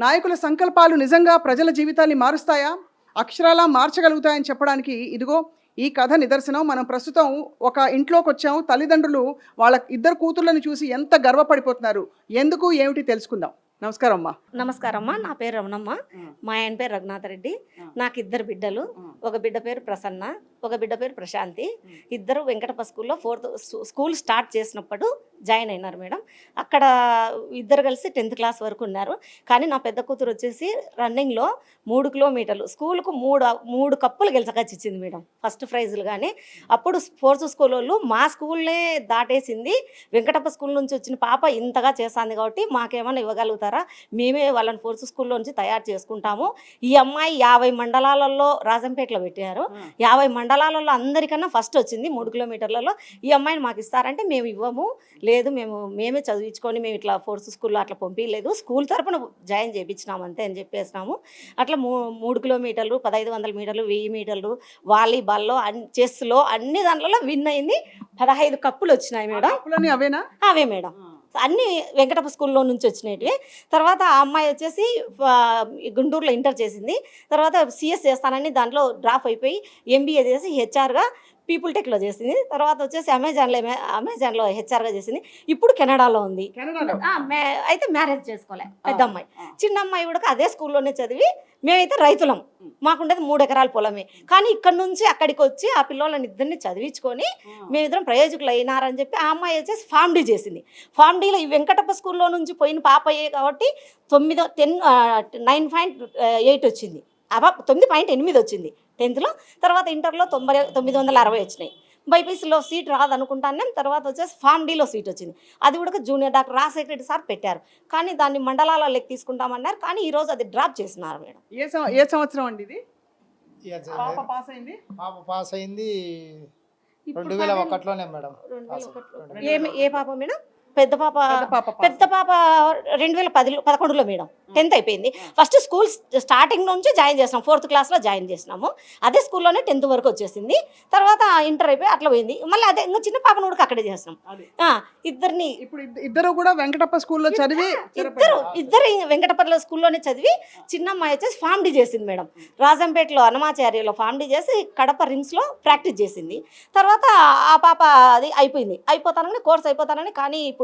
నాయకుల సంకల్పాలు నిజంగా ప్రజల జీవితాన్ని మారుస్తాయా? అక్షరాలా మార్చగలుగుతాయని చెప్పడానికి ఇదిగో ఈ కథ నిదర్శనం. మనం ప్రస్తుతం ఒక ఇంట్లోకొచ్చాము. తల్లిదండ్రులు వాళ్ళ ఇద్దరు కూతుర్లను చూసి ఎంత గర్వపడిపోతున్నారు. ఎందుకు ఏమిటి తెలుసుకుందాం. నమస్కారం అమ్మా. నమస్కారం అమ్మా. నా పేరు రమణమ్మ. మా ఆయన పేరు రఘునాథ రెడ్డి. నాకు ఇద్దరు బిడ్డలు. ఒక బిడ్డ పేరు ప్రసన్న, ఒక బిడ్డ పేరు ప్రశాంతి. ఇద్దరు వెంకటప్ప స్కూల్లో స్కూల్ స్టార్ట్ చేసినప్పుడు జాయిన్ అయినారు మేడం. అక్కడ ఇద్దరు కలిసి 10th క్లాస్ వరకు ఉన్నారు. కానీ నా పెద్ద కూతురు వచ్చేసి రన్నింగ్లో 3 కిలోమీటర్లు స్కూల్కు మూడు కప్పులు గెలిచకొచ్చింది మేడం, ఫస్ట్ ప్రైజులు. కానీ అప్పుడు స్పోర్ట్స్ స్కూల్ వాళ్ళు మా స్కూల్నే దాటేసింది. వెంకటప్ప స్కూల్ నుంచి వచ్చిన పాప ఇంతగా చేస్తుంది కాబట్టి మాకేమైనా ఇవ్వగలుగుతారా, మేమే వాళ్ళని ఫోర్స్ స్కూల్లో నుంచి తయారు చేసుకుంటాము. ఈ అమ్మాయి 50 మండలాలలో రాజంపేటలో పెట్టారు. 50 మండలాలలో అందరికన్నా ఫస్ట్ వచ్చింది 3 కిలోమీటర్లలో. ఈ అమ్మాయిని మాకు ఇస్తారంటే మేము ఇవ్వము, లేదు మేమే చదివించుకొని మేము ఇట్లా ఫోర్స్ స్కూల్లో అట్లా పంపించలేదు, స్కూల్ తరపున జాయిన్ చేయించినాము అంతే అని చెప్పేసినాము. అట్లా 3 కిలోమీటర్లు, 1500 మీటర్లు, 1000 మీటర్లు, వాలీబాల్లో, చెస్లో అన్ని దాంట్లో విన్ అయింది. 15 కప్పులు వచ్చినాయి మేడం. అవేనా? అవే మేడం, అన్నీ వెంకటప్ప స్కూల్లో నుంచి వచ్చినవి. తర్వాత ఆ అమ్మాయి వచ్చేసి గుంటూరులో ఇంటర్ చేసింది. తర్వాత సిఎస్ చేస్తానని దాంట్లో డ్రాప్ అయిపోయి ఎంబీఏ చేసి హెచ్ఆర్గా పీపుల్ టెక్లో చేసింది. తర్వాత వచ్చేసి అమెజాన్లో హెచ్ఆర్గా చేసింది. ఇప్పుడు కెనడాలో ఉంది. అయితే మ్యారేజ్ చేసుకోలే పెద్ద అమ్మాయి. చిన్న అమ్మాయి కూడా అదే స్కూల్లోనే చదివి, మేమైతే రైతులం, మాకుండేది 3 ఎకరాల పొలమే. కానీ ఇక్కడ నుంచి అక్కడికి వచ్చి ఆ పిల్లలని ఇద్దరిని చదివించుకొని మేమిద్దరం ప్రయోజకులు అయినారని చెప్పి ఆ అమ్మాయి వచ్చేసి ఫామ్ డీ చేసింది. ఫామ్ డీలో ఈ వెంకటప్ప స్కూల్లో నుంచి పోయిన పాప అయ్యే కాబట్టి 9.8 వచ్చింది. 9.8 వచ్చింది 10th. తర్వాత ఇంటర్లో 960 వచ్చినాయి. బైపీసీలో సీట్ రాదనుకుంటాను. తర్వాత వచ్చేసి ఫామ్ డీలో సీట్ వచ్చింది. అది కూడా junior doctor Rajasekhara Reddy sir పెట్టారు. కానీ దాన్ని మండలాల లెక్క తీసుకుంటామన్నారు. కానీ ఈరోజు అది డ్రాప్ చేసినారు మేడం. ఏ సంవత్సరం అండి ఇది? పాప పాస్ అయింది 2001లోనే మేడం. ఏ పాప మేడం? పెద్ద పాప 2011లో మేడం 10th అయిపోయింది. ఫస్ట్ స్కూల్ స్టార్టింగ్ నుంచి జాయిన్ చేసినాం, 4th క్లాస్లో జాయిన్ చేసినాము. అదే స్కూల్లోనే 10th వరకు వచ్చేసింది. తర్వాత ఇంటర్ అయిపోయి అట్లా పోయింది. మళ్ళీ అదే ఇంకా చిన్న పాపను కూడా అక్కడే చేసినాం. ఇద్దరిని ఇప్పుడు ఇద్దరు కూడా వెంకటప్ప స్కూల్లో చదివి, ఇద్దరు వెంకటప్ప స్కూల్లోనే చదివి, చిన్న అమ్మాయి వచ్చేసి ఫామ్ డీ చేసింది మేడం. రాజంపేటలో అన్నమాచార్యలో ఫామ్ డీ చేసి కడప రిమ్స్లో ప్రాక్టీస్ చేసింది. తర్వాత ఆ పాప అది అయిపోతానని కోర్స్ అయిపోతానని, కానీ ఇప్పుడు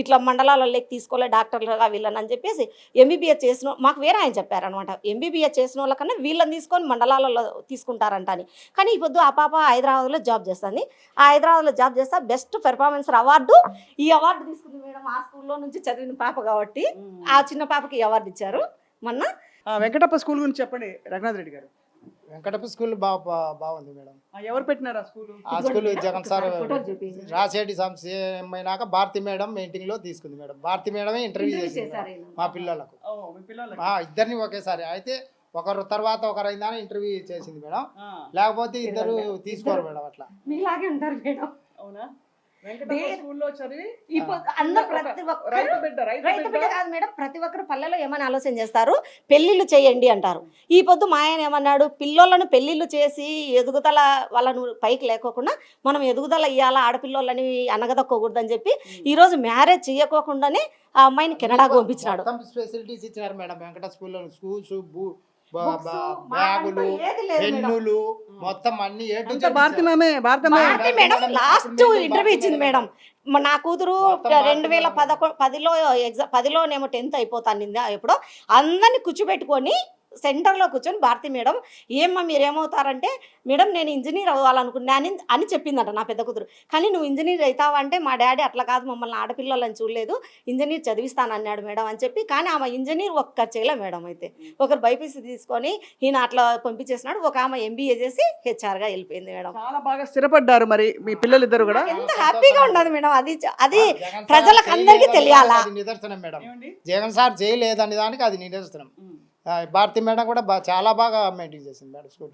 ఇట్లా మండలాలలో తీసుకోలే డాక్టర్లుగా వీళ్ళని అని చెప్పేసి ఎంబీబీఎస్ చేసిన మాకు వేరే ఆయన చెప్పారనమాట. ఎంబీబీఎస్ చేసిన వాళ్ళకన్నా వీళ్ళని తీసుకొని మండలాలలో తీసుకుంటారంట అని. కానీ ఈ పొద్దు ఆ పాప హైదరాబాద్లో జాబ్ చేస్తుంది. ఆ హైదరాబాద్లో జాబ్ చేస్తా బెస్ట్ పెర్ఫార్మెన్సర్ అవార్డు, ఈ అవార్డు తీసుకుంది మేడం. ఆ స్కూల్లో నుంచి చదివిన పాప కాబట్టి ఆ చిన్న పాపకి అవార్డు ఇచ్చారు మొన్న. వెంకటప్ప స్కూల్ గురించి చెప్పండి రఘునాథ్ రెడ్డి గారు. వెంకటప్ప స్కూల్ బాగుంది మేడం. ఎవరు పెట్టినారు ఆ స్కూల్? జగన్ సార్ రాసేటి సంశయం అయినాక భారతి మేడం మీటింగ్లో తీసుకుంది మేడం. భారతి మేడమే ఇంటర్వ్యూ చేసింది మా పిల్లలకు, ఇద్దరిని ఒకేసారి. అయితే ఒకరు తర్వాత ఒకరు అయిందని ఇంటర్వ్యూ చేసింది మేడం. లేకపోతే ఇద్దరు తీసుకోరు మేడం. అట్లా మీలాగే ఉంటారు మేడం. అవునా? ప్రతి ఒక్కరు పల్లెలో ఏమని ఆలోచన చేస్తారు, పెళ్లిళ్ళు చేయండి అంటారు. ఈ పొద్దు మా ఆయన ఏమన్నాడు, పిల్లోళ్ళను పెళ్లిళ్ళు చేసి ఎదుగుదల వాళ్ళను పైకి లేకోకుండా మనం ఎదుగుదల ఇవ్వాలా, ఆడపిల్లోళ్ళని అనగదొక్కకూడదని చెప్పి ఈరోజు మ్యారేజ్ చేయకోకుండానే ఆ అమ్మాయిని కెనడాకు పంపించినాడు. ఫెసిలిటీస్ ఇచ్చినారు మేడం వెంకట స్కూల్లో. స్కూల్స్, బ్యాగులు, పెన్నులు, మొత్తం అన్ని భారతి మేడం లాస్ట్ ఇంటర్వ్యూ ఇచ్చింది మేడం. నా కూతురు 2010లోనేమో 10th అయిపోతాను ఎప్పుడో, అందరినీ కూర్చోబెట్టుకొని సెంటర్లో కూర్చొని భారతి మేడం ఏమ్మా మీరేమవుతారంటే, మేడం నేను ఇంజనీర్ అవ్వాలనుకున్నాను అని చెప్పిందట నా పెద్ద కూతురు. కానీ నువ్వు ఇంజనీర్ అవుతావా అంటే, మా డాడీ అట్లా కాదు, మమ్మల్ని ఆడపిల్లలని చూడలేదు, ఇంజనీర్ చదివిస్తానన్నాడు మేడం అని చెప్పి. కానీ ఆమె ఇంజనీర్ ఒక్క చేయలే మేడం. అయితే ఒకరు బైపీసీ తీసుకొని ఈయన అట్లా పంపించేసినాడు. ఒక ఆమె ఎంబీఏ చేసి హెచ్ఆర్గా వెళ్ళిపోయింది మేడం. చాలా బాగా స్థిరపడ్డారు మరి మీ పిల్లలిద్దరు కూడా. ఎంత హ్యాపీగా ఉన్నది మేడం. అది ప్రజలకు అందరికీ తెలియాలా. నిదర్శనం మేడం. జగన్ సార్ చేయలేదని దానికి అది నిదర్శనం. భారతి మేడం కూడా చాలా బాగా మెయింటైన్ చేసింది మేడం స్కూల్.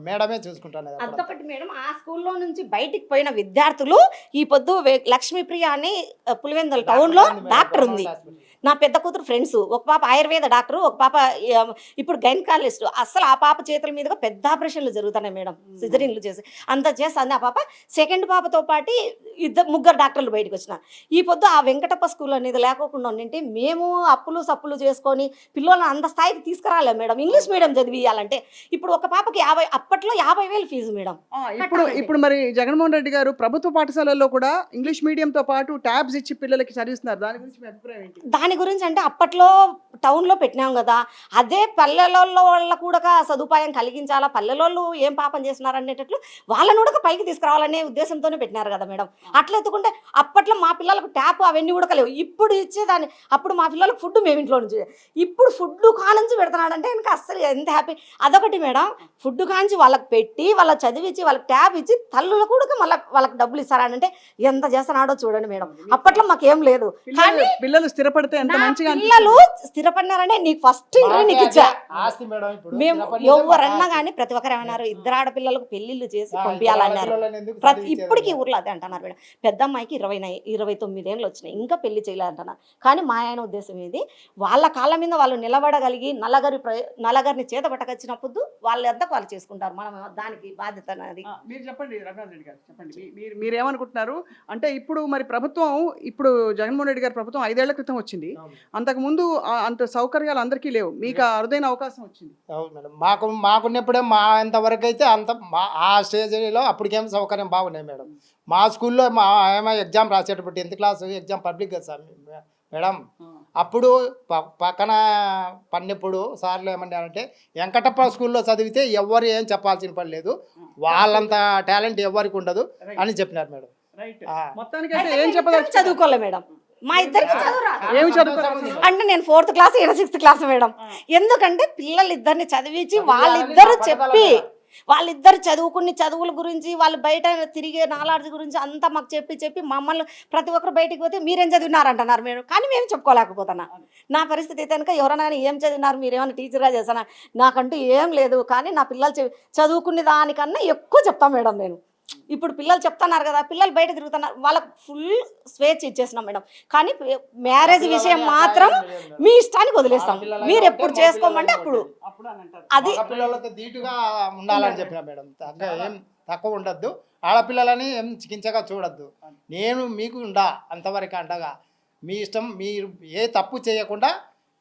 మేడమే చూసుకుంటాను. అదొకటి మేడం. ఆ స్కూల్లో నుంచి బయటికి పోయిన విద్యార్థులు ఈ పొద్దు లక్ష్మీప్రియ అని పులివెందుల టౌన్లో డాక్టర్ ఉంది. నా పెద్ద కూతురు ఫ్రెండ్స్, ఒక పాప ఆయుర్వేద డాక్టర్, ఒక పాప ఇప్పుడు గైనకాలజిస్ట్. అసలు ఆ పాప చేతుల మీదుగా పెద్ద ఆపరేషన్లు జరుగుతున్నాయి మేడం, సిజరీన్లు చేసి అంత చేస్తుంది ఆ పాప. సెకండ్ పాపతో పాటు ముగ్గురు డాక్టర్లు బయటకు వచ్చినారు. ఈ పొద్దు ఆ వెంకటప్ప స్కూల్ అనేది లేకోకుండా ఉండింటే మేము అప్పులు సప్పులు చేసుకొని పిల్లల్ని అంత స్థాయికి తీసుకురాలేం మేడం. ఇంగ్లీష్ మీడియం చదివియాలంటే ఇప్పుడు ఒక పాపకి అప్పట్లో 50,000 ఫీజు మేడం. ఇప్పుడు మరి జగన్మోహన్ రెడ్డి గారు ప్రభుత్వ పాఠశాలల్లో కూడా ఇంగ్లీష్ మీడియంతో పాటు ట్యాబ్స్ ఇచ్చి పిల్లలకి చదివిస్తున్నారు. దాని గురించి మీ అభిప్రాయం ఏంటి? దాని గురించి అంటే అప్పట్లో టౌన్లో పెట్టినాం కదా, అదే పల్లెలలో వాళ్ళ కూడా సదుపాయం కలిగించాలా, పల్లెలోళ్ళు ఏం పాపం చేస్తున్నారు అనేటట్లు వాళ్ళని కూడా పైకి తీసుకురావాలనే ఉద్దేశంతోనే పెట్టినారు కదా మేడం. అట్లా ఎత్తుకుంటే అప్పట్లో మా పిల్లలకు ట్యాప్ అవన్నీ కూడా లేవు. ఇప్పుడు ఇచ్చేదాన్ని, అప్పుడు మా పిల్లలకు ఫుడ్ మేము ఇంట్లో నుంచి, ఇప్పుడు ఫుడ్ కానుంచి పెడుతున్నాడంటే ఇంకా అస్సలు ఎంత హ్యాపీ. అదొకటి మేడం, ఫుడ్ కాంచి వాళ్ళకి పెట్టి వాళ్ళ చదివించి వాళ్ళకి ట్యాబ్ ఇచ్చి తల్లులు కూడా మళ్ళీ వాళ్ళకి డబ్బులు ఇస్తారంటే ఎంత చేస్తున్నాడో చూడండి మేడం. అప్పట్లో మాకేం లేదు. కానీ పిల్లలు స్థిరపడితే ఎంత మంచిగా పిల్లలు స్థిరపడినారంటే నీకు ఫస్ట్ నీకు ఇచ్చా. ఆస్తి మేడం. ఇప్పుడు మేము ఎవరన్నా కానీ ప్రతి ఒక్కరు ఏమన్నారు, ఇద్దరు ఆడపిల్లలకు పెళ్లిళ్ళు చేసి పంపించాలన్నారు. ఇప్పటికీ ఊర్లో అదే అంటున్నారు మేడం. పెద్ద అమ్మాయికి 29 ఏళ్ళు వచ్చినాయి, ఇంకా పెళ్లి చేయాలంటున్నారు. కానీ మా ఆయన ఉద్దేశం ఏది, వాళ్ళ కాళ్ళ మీద వాళ్ళు నిలబడగలిగి నల్లగారిని చేత పట్టకొచ్చినప్పుడు వాళ్ళ అంతకు వాళ్ళు చేసుకుంటారు. మనం దానికి బాధ్యత అనేది. మీరు చెప్పండి రఘునాథ్ రెడ్డి గారు, చెప్పండి మీరేమనుకుంటున్నారు అంటే ఇప్పుడు మరి ప్రభుత్వం, ఇప్పుడు జగన్మోహన్ రెడ్డి గారి ప్రభుత్వం 5 ఏళ్ల క్రితం వచ్చింది. అంతకుముందు అంత సౌకర్యాలు అందరికీ లేవు, మీకు అరుదైన అవకాశం వచ్చింది. అవును మేడం. మాకున్నప్పుడే మా అంతవరకు అయితే అంత ఆ స్టేజ్లో అప్పటికేం సౌకర్యం బాగున్నాయి మేడం. మా స్కూల్లో మా ఏమో ఎగ్జామ్ రాసేటప్పుడు 10th క్లాస్ ఎగ్జామ్ పబ్లిక్ కదా సార్ మేడం. అప్పుడు పక్కన పన్నెప్పుడు సార్లు ఏమన్నారంటే వెంకటప్ప స్కూల్లో చదివితే ఎవరు ఏం చెప్పాల్సిన పని లేదు, వాళ్ళంత టాలెంట్ ఎవరికి ఉండదు అని చెప్పినారు మేడం. మొత్తానికైతే ఏం చెప్పదు, చదువుకోలే మేడం. మా ఇద్దరికి ఏమి చదువుకోలేదు అంటే నేను 4th క్లాస్, ఈయన 6th క్లాస్ మేడం. ఎందుకంటే పిల్లలు ఇద్దరిని చదివించి వాళ్ళిద్దరు చెప్పి, వాళ్ళిద్దరు చదువుకుని చదువుల గురించి, వాళ్ళు బయట తిరిగే నాలెడ్జ్ గురించి అంతా మాకు చెప్పి మమ్మల్ని ప్రతి ఒక్కరు బయటికి పోతే మీరేం చదివినారంటున్నారు మేడం. కానీ మేము చెప్పుకోలేకపోతున్నా. నా పరిస్థితి అయితే కనుక ఎవరైనా ఏం చదివినారు, మీరేమైనా టీచర్గా చేస్తానా, నాకంటూ ఏం లేదు. కానీ నా పిల్లలు చదువుకునే దానికన్నా ఎక్కువ చెప్తాను మేడం నేను. ఇప్పుడు పిల్లలు చెప్తున్నారు కదా, పిల్లలు బయట తిరుగుతున్నారు, వాళ్ళకి ఫుల్ స్వేచ్ఛ ఇచ్చేసినాం మేడం. కానీ మ్యారేజ్ విషయం మాత్రం మీ ఇష్టానికి వదిలేస్తాం, మీరు ఎప్పుడు చేసుకోమంటే అప్పుడు. అది పిల్లలతో ధీటుగా ఉండాలని చెప్పిన మేడం. ఏం తక్కువ ఉండద్దు, ఆడపిల్లలని ఏం చికిత్సగా చూడద్దు. నేను మీకు ఉండా అంతవరకు అంటగా, మీ ఇష్టం, మీరు ఏ తప్పు చేయకుండా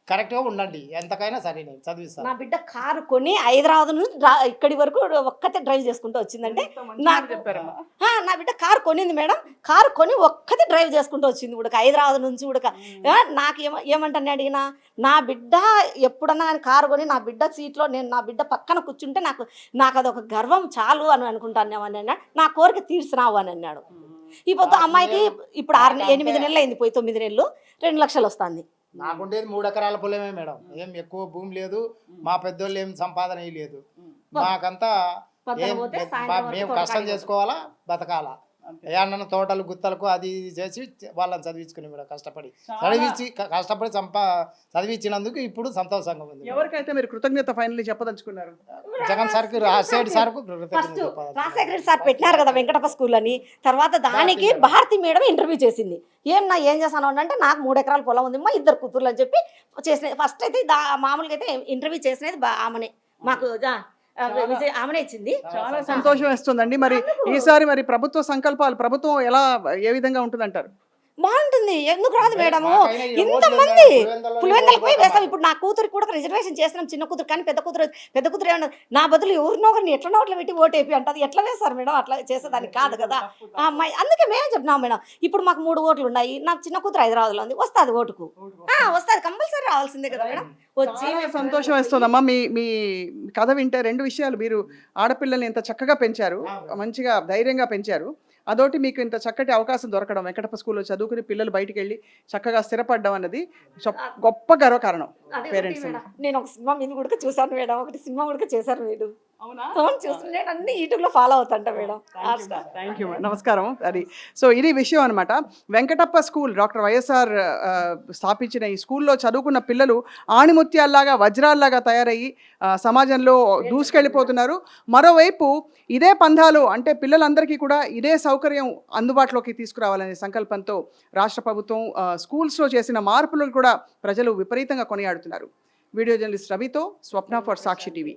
కరెక్ట్గా ఉండండి, ఎంతకైనా సరే నేను చదివిస్తాను. నా బిడ్డ కారు కొని హైదరాబాద్ నుంచి ఇక్కడి వరకు ఒక్కతే డ్రైవ్ చేసుకుంటూ వచ్చిందంటే నా బిడ్డ కారు కొనింది మేడం. కారు కొని ఒక్కతే డ్రైవ్ చేసుకుంటూ వచ్చింది ఉడక, హైదరాబాద్ నుంచి ఉడక. నాకు ఏమంటాను అడిగినా, నా బిడ్డ ఎప్పుడన్నా కానీ కారు కొని నా బిడ్డ సీట్లో నేను నా బిడ్డ పక్కన కూర్చుంటే నాకు అదొక గర్వం చాలు అని అనుకుంటాను అని అన్నాడు. నా కోరిక తీర్చినావు అని అన్నాడు. ఈ పొద్దు అమ్మాయికి ఇప్పుడు 8 నెలలు అయింది, పోయి 9 నెలలు, 2 లక్షలు వస్తుంది. నాకుండేది 3 ఎకరాల పొలమే మేడం. ఏం ఎక్కువ భూమి లేదు, మా పెద్దోళ్ళు ఏం సంపాదన లేదు. మాకంతా మేము కష్టం చేసుకోవాలా, బతకాలా. ఏమన్నా తోటలు గుత్తలకు అది చేసి వాళ్ళని చదివించుకుని మేడం, కష్టపడి చదివించినందుకు ఇప్పుడు సంతోషంగా ఉంది. ఎవరికైతే మీరు కృతజ్ఞత ఫైనల్లీ చెప్పదలుచుకున్నారు? జగన్ సార్కి, రాజశేఖర్ సార్కు రాజశేఖర్ సార్ పెట్టినారు కదా వెంకటప్ప స్కూల్ అని. తర్వాత దానికి భారతి మేడం ఇంటర్వ్యూ చేసింది. ఏం చేస్తాను అంటే, నాకు 3 ఎకరాల పొలం ఉంది, మా 2 కూతుర్లు అని చెప్పి చేసిన. ఫస్ట్ అయితే మామూలుగా అయితే ఇంటర్వ్యూ చేసినది ఆమెనే, మాకు ఆమెనే ఇచ్చింది. చాలా సంతోషం వేస్తుందండి. మరి ఈసారి మరి ప్రభుత్వ సంకల్పాలు, ప్రభుత్వం ఏ విధంగా ఉంటుందంటారు? బాగుంటుంది, ఎందుకు రాదు మేడము? ఇంతమంది పులివెందులకు పోయి వేస్తాం. ఇప్పుడు నా కూతురికి కూడా రిజర్వేషన్ చేస్తున్నాం, చిన్న కూతురు. కానీ పెద్ద కూతురు ఏమన్నా నా బదులు ఎవరినో ఒకరిని ఎట్లా ఓట్లు పెట్టి ఓటేపి అంటది. ఎట్లా వేస్తారు మేడం? అట్లా చేసేదానికి కాదు కదా ఆ అమ్మాయి. అందుకే మేము చెప్తున్నాం మేడం, ఇప్పుడు మాకు 3 ఓట్లు ఉన్నాయి. నాకు చిన్న కూతురు హైదరాబాద్లో ఉంది, వస్తుంది ఓటుకు, వస్తుంది, కంపల్సరీ రావాల్సిందే కదా మేడం. వచ్చి సంతోషం వేస్తుందమ్మా. మీ కథ వింటే 2 విషయాలు, మీరు ఆడపిల్లల్ని ఎంత చక్కగా పెంచారు, మంచిగా ధైర్యంగా పెంచారు. అదొకటి, మీకు ఇంత చక్కటి అవకాశం దొరకడం, వెంకటప్ప స్కూల్లో చదువుకుని పిల్లలు బయటికి వెళ్ళి చక్కగా స్థిరపడడం అన్నది గొప్ప గర్వకారణం పేరెంట్స్. నేను ఒక సినిమా మీద కూడా చూసాను మేడం, ఒకటి సినిమా కూడా చేశారు మీరు. అవును, చూసి నేను అన్ని యూట్యూబ్లో ఫాలో అవుతుంటా మేడం. థ్యాంక్ యూ, నమస్కారం. అది సో ఇది విషయం అనమాట. వెంకటప్ప స్కూల్ డాక్టర్ వైఎస్ఆర్ స్థాపించిన ఈ స్కూల్లో చదువుకున్న పిల్లలు ఆణిముత్యాల్లాగా వజ్రాల్లాగా తయారయ్యి సమాజంలో దూసుకెళ్ళిపోతున్నారు. మరోవైపు ఇదే పంధాలు అంటే పిల్లలందరికీ కూడా ఇదే సౌకర్యం అందుబాటులోకి తీసుకురావాలనే సంకల్పంతో రాష్ట్ర ప్రభుత్వం స్కూల్స్లో చేసిన మార్పులను కూడా ప్రజలు విపరీతంగా కొనియాడుతున్నారు. వీడియో జర్నలిస్ట్ రవితో స్వప్న ఫర్ సాక్షి టీవీ.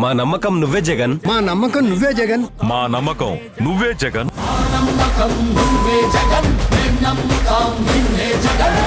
మా నమ్మకం నువ్వే జగన్. మా నమ్మకం నువ్వే జగన్. మా నమ్మకం నువ్వే జగన్. నమ్మకం నువ్వే జగన్.